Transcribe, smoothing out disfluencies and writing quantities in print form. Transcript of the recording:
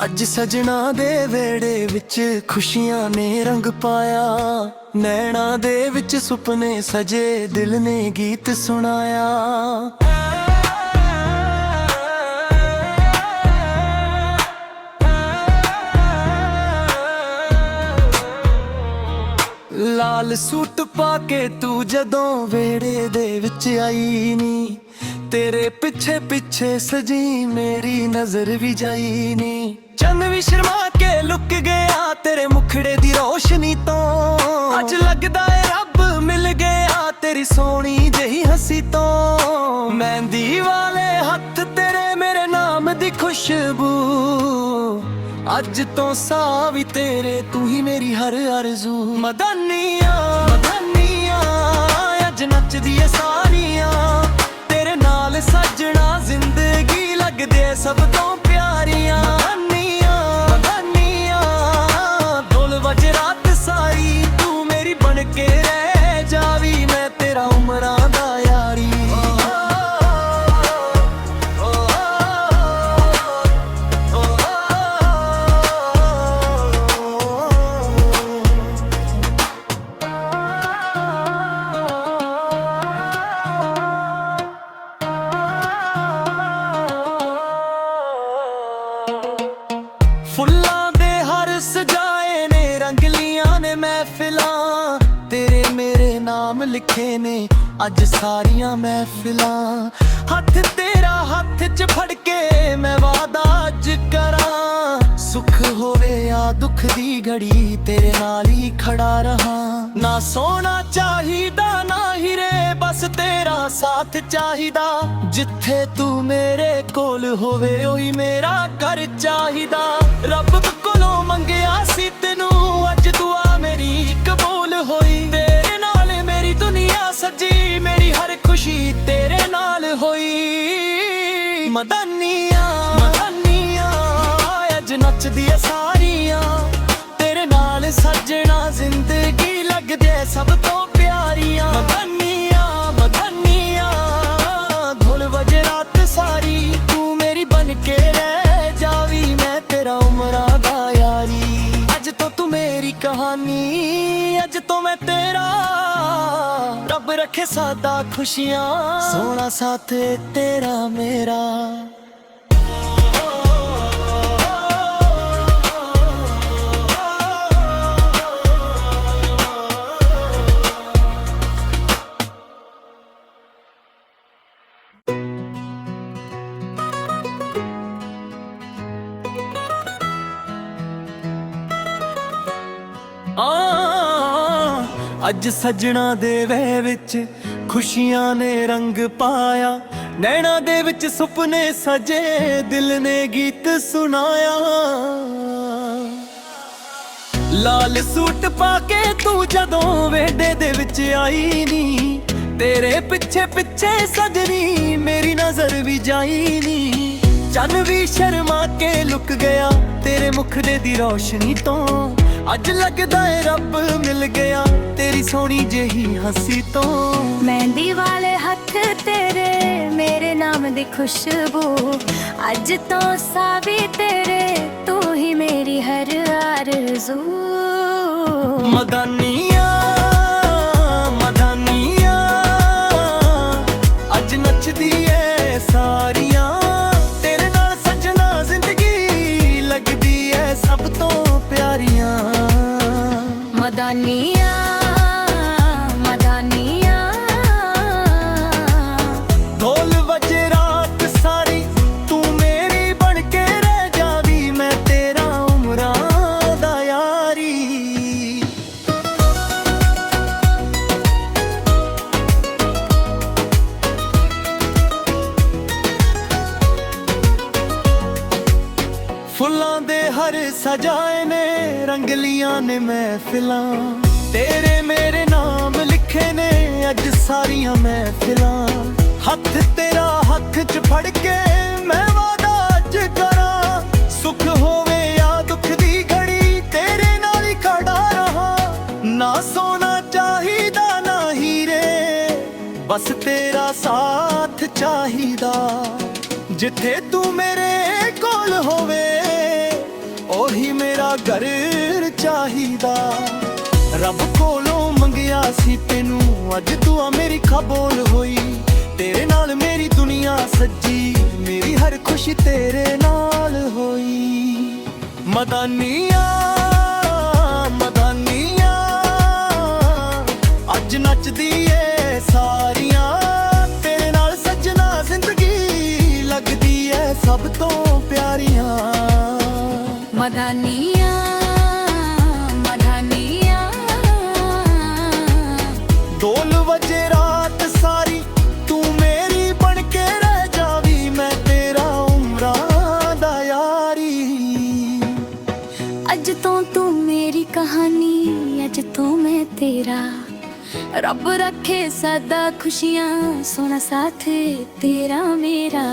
ਅੱਜ ਸਜਣਾ ਦੇ ਵੇੜੇ ਵਿੱਚ ਖੁਸ਼ੀਆਂ ਨੇ ਰੰਗ ਪਾਇਆ। ਨੈਣਾ ਦੇ ਵਿੱਚ ਸੁਪਨੇ ਸਜੇ, ਦਿਲ ਨੇ ਗੀਤ ਸੁਣਾਇਆ। ਲਾਲ ਸੂਟ ਪਾ ਕੇ ਤੂੰ ਜਦੋਂ ਵੇੜੇ ਦੇ ਵਿੱਚ ਆਈ ਨੀ, तेरे पिछे पिछे सजी मेरी नजर भी जाई नी। चंद भी शर्मा के लुक गया तेरे मुखड़े दी रोशनी तो। अज लगदा है रब मिल गया तेरी सोहनी जही हंसी तो। मेहंदी वाले हथ तेरे मेरे नाम दी खुशबू, अज तो सावी तेरे तू ही मेरी हर आरज़ू। मदानिया मदानिया अज नचदी है सारियां, नाल सजना जिंदगी लगदे सब तो प्यारियां। मदानिया मदानिया ढोल बजे रात सारी, तू मेरी बन के रह जावी, मैं तेरा उमरां दा यारी। फुल्लां दे हर सजाए ने, रंगलियां ने महफिलां, तेरे मेरे नाम लिखे ने अज सारियां महफिलां। हथ तेरा हथ च फड़ के मैं वादा अज करां, सुख होवे या दुख दी घड़ी तेरे नाल ही खड़ा रहा। ना सोना चाहिदा ना हीरे, बस तेरा साथ चाहिदा। जिथे तू मेरे कोल होवे ओही मेरा घर चाहिदा। रब कोलों मंगिया सी तेनू, अज दुआ मेरी कबूल होई। तेरे नाल मेरी दुनिया सजी, मेरी हर खुशी तेरे नाल होई। मदानिया मदानिया अज नचदी है सारियां, तेरे नाल सजना जिंदगी लगदे सब तो प्यारियां। मदानिया मदानिया ढोल बजे रात सारी, तू मेरी बन के रह जावी, मैं तेरा उमरां दा यारी। अज तो तू मेरी कहानी, अज तो मैं तेरा, रब रखे सादा खुशियां, सोना साथ तेरा मेरा। ਅੱਜ ਸਜਣਾ ਦੇ ਵੇ ਵਿੱਚ ਖੁਸ਼ੀਆਂ ਨੇ ਰੰਗ ਪਾਇਆ। ਨੈਣਾ ਦੇ ਵਿੱਚ ਸੁਪਨੇ ਸਜੇ, ਦਿਲ ਨੇ ਗੀਤ ਸੁਣਾਇਆ। ਲਾਲ ਸੂਟ ਪਾ ਕੇ ਤੂੰ ਜਦੋਂ ਵੇੜੇ ਦੇ ਵਿੱਚ ਆਈ ਨੀ, ਤੇਰੇ ਪਿੱਛੇ ਪਿੱਛੇ ਸਜਣੀ ਮੇਰੀ ਨਜ਼ਰ ਵੀ ਜਾਈ ਨੀ। ਚੰਨ ਵੀ ਸ਼ਰਮਾ ਕੇ ਲੁਕ ਗਿਆ ਤੇਰੇ ਮੁਖੜੇ ਦੀ ਰੋਸ਼ਨੀ ਤੋਂ। ਅੱਜ ਲੱਗਦਾ ਏ ਰੱਬ ਮਿਲ ਗਿਆ तेरी सोहनी जही हंसी तो। मेहंदी वाले हथ तेरे मेरे नाम दी खुशबू, अज तो सावी तेरे तू ही मेरी हर आरज़ू। मदानिया मदानिया अज नचदी है सारियां, तेरे नाल सजना जिंदगी लगदी है सब तो प्यारियां। मदानिया फुल्लां दे हर सजाए ने, रंगलियां ने महफिलां, तेरे मेरे नाम लिखे ने अज सारियां महफिलां। हथ तेरा हथ च फड़ के मैं वादा अज करां, सुख होवे या दुख दी घड़ी तेरे नाल ही खड़ा रहा। ना सोना चाहिदा ना हीरे, बस तेरा साथ चाहिदा। जिथे तू मेरे कोल होवे ਉਹੀ ਮੇਰਾ ਘਰ ਚਾਹੀਦਾ। ਰੱਬ ਕੋਲੋਂ ਮੰਗਿਆ ਸੀ ਤੈਨੂੰ, ਅੱਜ ਤੂੰ ਆ ਮੇਰੀ ਖਬੋਲ ਹੋਈ। ਤੇਰੇ ਨਾਲ ਮੇਰੀ ਦੁਨੀਆ ਸੱਜੀ, ਮੇਰੀ ਹਰ ਖੁਸ਼ੀ ਤੇਰੇ ਨਾਲ ਹੋਈ। ਮਦਾਨੀਆਂ ਮਦਾਨੀਆਂ ਅੱਜ ਨੱਚਦੀ ਏ ਸਾਰੀਆਂ, ਤੇਰੇ ਨਾਲ ਸੱਜਣਾ ਜ਼ਿੰਦਗੀ ਲੱਗਦੀ ਏ ਸਭ ਤੋਂ ਪਿਆਰੀਆਂ। ਮਦਾਨੀਆਂ ਮਦਾਨੀਆਂ ਢੋਲ ਵਜੇ ਰਾਤ ਸਾਰੀ, ਤੂੰ ਮੇਰੀ ਬਣ ਕੇ ਰਹਿ ਜਾਵੀਂ, ਮੈਂ ਤੇਰਾ ਉਮਰਾਂ ਦਾ ਯਾਰੀ। ਅੱਜ ਤੋਂ ਤੂੰ ਮੇਰੀ ਕਹਾਣੀ, ਅੱਜ ਤੋਂ ਮੈਂ ਤੇਰਾ। ਰੱਬ ਰੱਖੇ ਸਦਾ ਖੁਸ਼ੀਆਂ, ਸੋਹਣਾ ਸਾਥ ਤੇਰਾ ਮੇਰਾ।